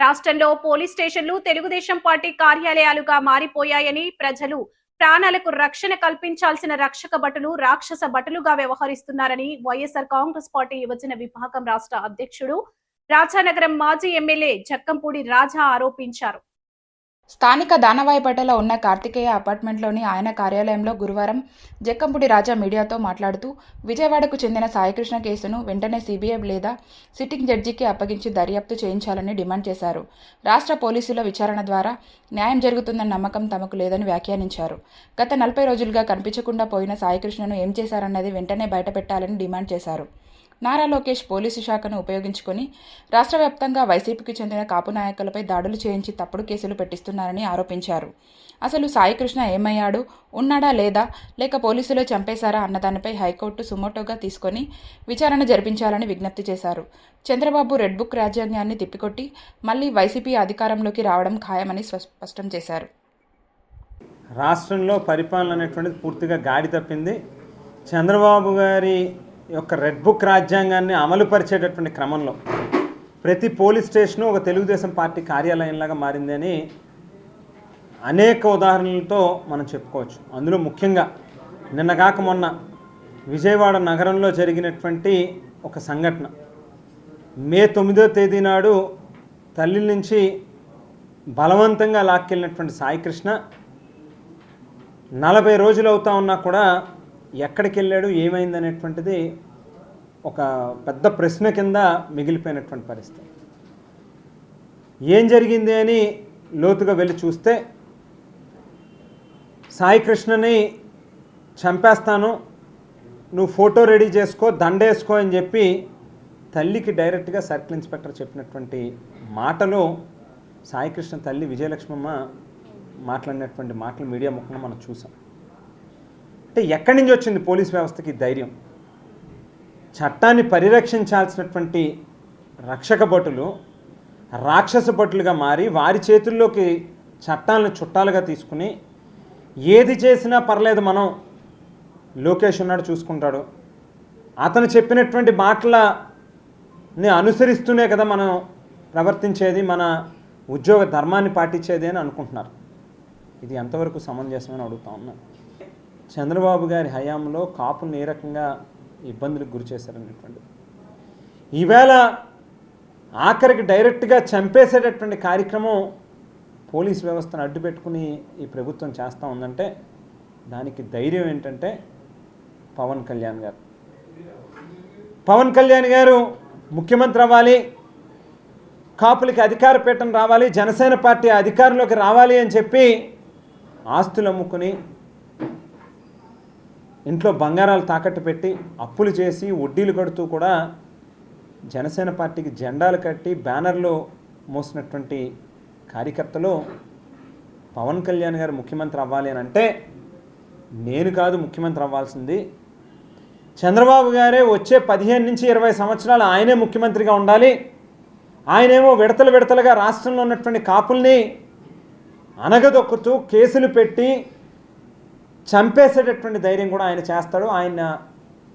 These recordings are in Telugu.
రాష్ట్రంలో పోలీస్ స్టేషన్లు తెలుగుదేశం పార్టీ కార్యాలయాలుగా మారిపోయాయని, ప్రజలు ప్రాణాలకు రక్షణ కల్పించాల్సిన రక్షక భటులు రాక్షస భటులుగా వ్యవహరిస్తున్నారని వైఎస్ఆర్ కాంగ్రెస్ పార్టీ యువజన విభాగం రాష్ట్ర అధ్యక్షుడు, రాజానగరం మాజీ ఎమ్మెల్యే జక్కంపూడి రాజా ఆరోపించారు. స్థానిక దానవాయిపేటలో ఉన్న కార్తికేయ అపార్ట్మెంట్లోని ఆయన కార్యాలయంలో గురువారం జక్కంపూడి రాజా మీడియాతో మాట్లాడుతూ, విజయవాడకు చెందిన సాయికృష్ణ కేసును వెంటనే సిబిఐ లేదా సిట్టింగ్ జడ్జికి అప్పగించి దర్యాప్తు చేయించాలని డిమాండ్ చేశారు. రాష్ట్ర పోలీసుల విచారణ ద్వారా న్యాయం జరుగుతుందన్న నమ్మకం తమకు లేదని వ్యాఖ్యానించారు. గత 40 రోజులుగా కనిపించకుండా పోయిన సాయికృష్ణను ఏం చేశారన్నది వెంటనే బయటపెట్టాలని డిమాండ్ చేశారు. నారా లోకేష్ పోలీసు శాఖను ఉపయోగించుకొని రాష్ట్ర వ్యాప్తంగా వైసీపీకి చెందిన కాపు నాయకులపై దాడులు చేయించి తప్పుడు కేసులు పెట్టిస్తున్నారని ఆరోపించారు. అసలు సాయికృష్ణ ఏమయ్యాడు, ఉన్నాడా లేదా, లేక పోలీసులే చంపేశారా అన్నదానిపై హైకోర్టు సుమోటోగా తీసుకొని విచారణ జరిపించాలని విజ్ఞప్తి చేశారు. చంద్రబాబు రెడ్ బుక్ రాజ్యాంగాన్ని తిప్పికొట్టి మళ్లీ వైసీపీ అధికారంలోకి రావడం ఖాయమని స్పష్టం చేశారు. రాష్ట్రంలో పరిపాలన అనేటువంటిది పూర్తిగా గాడి తప్పింది. చంద్రబాబు గారి యొక్క రెడ్ బుక్ రాజ్యాంగాన్ని అమలుపరిచేటటువంటి క్రమంలో ప్రతి పోలీస్ స్టేషను ఒక తెలుగుదేశం పార్టీ కార్యాలయంలాగా మారింది అని అనేక ఉదాహరణలతో మనం చెప్పుకోవచ్చు. అందులో ముఖ్యంగా నిన్నగాక మొన్న విజయవాడ నగరంలో జరిగినటువంటి ఒక సంఘటన. మే 9వ తేదీ నాడు తల్లి నుంచి బలవంతంగా లాక్కెళ్ళినటువంటి సాయికృష్ణ 40 రోజులు అవుతా ఉన్నా కూడా ఎక్కడికి వెళ్ళాడు, ఏమైంది అనేటువంటిది ఒక పెద్ద ప్రశ్న కింద మిగిలిపోయినటువంటి పరిస్థితి. ఏం జరిగింది అని లోతుగా వెళ్ళి చూస్తే, సాయికృష్ణని చంపేస్తాను, నువ్వు ఫోటో రెడీ చేసుకో, దండేసుకో అని చెప్పి తల్లికి డైరెక్ట్గా సర్కిల్ ఇన్స్పెక్టర్ చెప్పినటువంటి మాటలు సాయికృష్ణ తల్లి విజయలక్ష్మమ్మ మాట్లాడినటువంటి మాటలు మీడియా ముఖంగా మనం చూసాం. అంటే ఎక్కడి నుంచి వచ్చింది పోలీస్ వ్యవస్థకి ధైర్యం? చట్టాన్ని పరిరక్షించాల్సినటువంటి రక్షక భటులు రాక్షస భటులుగా మారి వారి చేతుల్లోకి చట్టాలను చుట్టాలుగా తీసుకుని ఏది చేసినా పర్లేదు, మనం లోకేష్ ఉన్నాడు చూసుకుంటాడు, అతను చెప్పినటువంటి మాటలని అనుసరిస్తూనే కదా మనం ప్రవర్తించేది, మన ఉద్యోగ ధర్మాన్ని పాటించేది అని అనుకుంటున్నారు. ఇది ఎంతవరకు సమంజసమని అడుగుతా ఉన్నాను. చంద్రబాబు గారి హయాంలో కాపులను ఏ రకంగా ఇబ్బందులకు గురి చేశారనేటువంటి, ఈవేళ ఆఖరికి డైరెక్ట్గా చంపేసేటటువంటి కార్యక్రమం పోలీస్ వ్యవస్థను అడ్డుపెట్టుకుని ఈ ప్రభుత్వం చేస్తూ ఉందంటే దానికి ధైర్యం ఏంటంటే పవన్ కళ్యాణ్ గారు. పవన్ కళ్యాణ్ గారు ముఖ్యమంత్రి అవ్వాలి, కాపులకి అధికార పీఠం రావాలి, జనసేన పార్టీ అధికారంలోకి రావాలి అని చెప్పి ఆస్తులు అమ్ముకుని ఇంట్లో బంగారాలు తాకట్టు పెట్టి అప్పులు చేసి వడ్డీలు కడుతూ కూడా జనసేన పార్టీకి జెండాలు కట్టి బ్యానర్లు మోసినటువంటి కార్యకర్తలు పవన్ కళ్యాణ్ గారు ముఖ్యమంత్రి అవ్వాలి అని అంటే, నేను కాదు ముఖ్యమంత్రి అవ్వాల్సింది, చంద్రబాబు గారే వచ్చే 15 నుంచి 20 సంవత్సరాలు ఆయనే ముఖ్యమంత్రిగా ఉండాలి, ఆయనేమో విడతలుగా రాష్ట్రంలో ఉన్నటువంటి కాపుల్ని అనగదొక్కుతూ కేసులు పెట్టి చంపేసేటటువంటి ధైర్యం కూడా ఆయన చేస్తాడు, ఆయన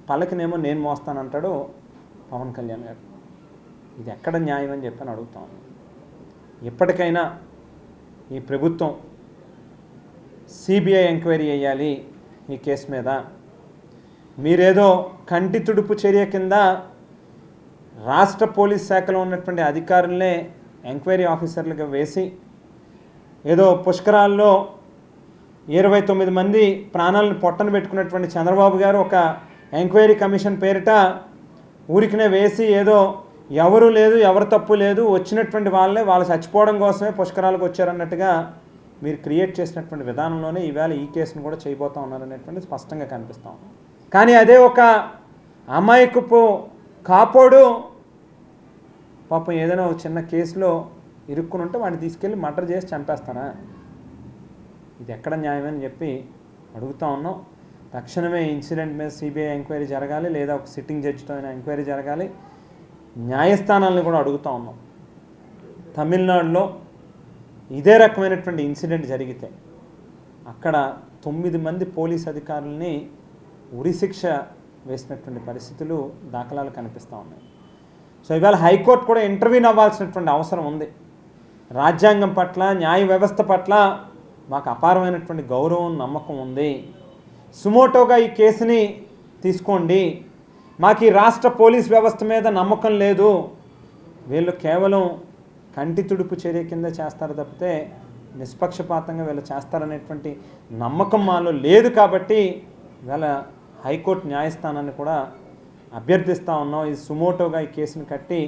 పల్లకినేమో నేను మోస్తానంటాడు పవన్ కళ్యాణ్ గారు. ఇది ఎక్కడ న్యాయం అని చెప్పని అడుగుతాం. ఎప్పటికైనా ఈ ప్రభుత్వం సిబిఐ ఎంక్వైరీ చేయాలి ఈ కేసు మీద. మీరేదో కంటి తుడుపు చర్య కింద రాష్ట్ర పోలీస్ శాఖలో ఉన్నటువంటి అధికారులనే ఎంక్వైరీ ఆఫీసర్లుగా వేసి ఏదో పుష్కరాల్లో 29 మంది ప్రాణాలను పొట్టను పెట్టుకున్నటువంటి చంద్రబాబు గారు ఒక ఎంక్వైరీ కమిషన్ పేరిట ఊరికినే వేసి ఏదో ఎవరు లేదు, ఎవరు తప్పు లేదు, వచ్చినటువంటి వాళ్ళు చచ్చిపోవడం కోసమే పుష్కరాలకు వచ్చారన్నట్టుగా మీరు క్రియేట్ చేసినటువంటి విధానంలోనే ఈవేళ ఈ కేసును కూడా చేయబోతా ఉన్నారనేటువంటి స్పష్టంగా కనిపిస్తాం. కానీ అదే ఒక అమాయకపు కాపోడు పాపం ఏదైనా ఒక చిన్న కేసులో ఇరుక్కుని ఉంటే వాడిని తీసుకెళ్ళి మర్డర్ చేసి చంపేస్తానా? ఇది ఎక్కడ న్యాయమని చెప్పి అడుగుతూ ఉన్నాం. తక్షణమే ఇన్సిడెంట్ మీద సిబిఐ ఎంక్వైరీ జరగాలి, లేదా ఒక సిట్టింగ్ జడ్జితో అయినా ఎంక్వైరీ జరగాలి. న్యాయస్థానాలను కూడా అడుగుతూ ఉన్నాం. తమిళనాడులో ఇదే రకమైనటువంటి ఇన్సిడెంట్ జరిగితే అక్కడ 9 మంది పోలీస్ అధికారులని ఉరిశిక్ష వేసినటువంటి పరిస్థితులు దాఖలాలు కనిపిస్తూ ఉన్నాయి. సో ఇవాళ హైకోర్టు కూడా ఇంటర్వ్యూన్ అవ్వాల్సినటువంటి అవసరం ఉంది. రాజ్యాంగం పట్ల, న్యాయ వ్యవస్థ పట్ల మాకు అపారమైనటువంటి గౌరవం, నమ్మకం ఉంది. సుమోటోగా ఈ కేసుని తీసుకోండి. మాకు ఈ రాష్ట్ర పోలీస్ వ్యవస్థ మీద నమ్మకం లేదు, వీళ్ళు కేవలం కంటి తుడుపు చర్య కింద చేస్తారు తప్పితే నిష్పక్షపాతంగా వీళ్ళు చేస్తారనేటువంటి నమ్మకం మాలో లేదు. కాబట్టి వీళ్ళ హైకోర్టు న్యాయస్థానాన్ని కూడా అభ్యర్థిస్తూ ఉన్నాం, ఈ సుమోటోగా ఈ కేసును కట్టి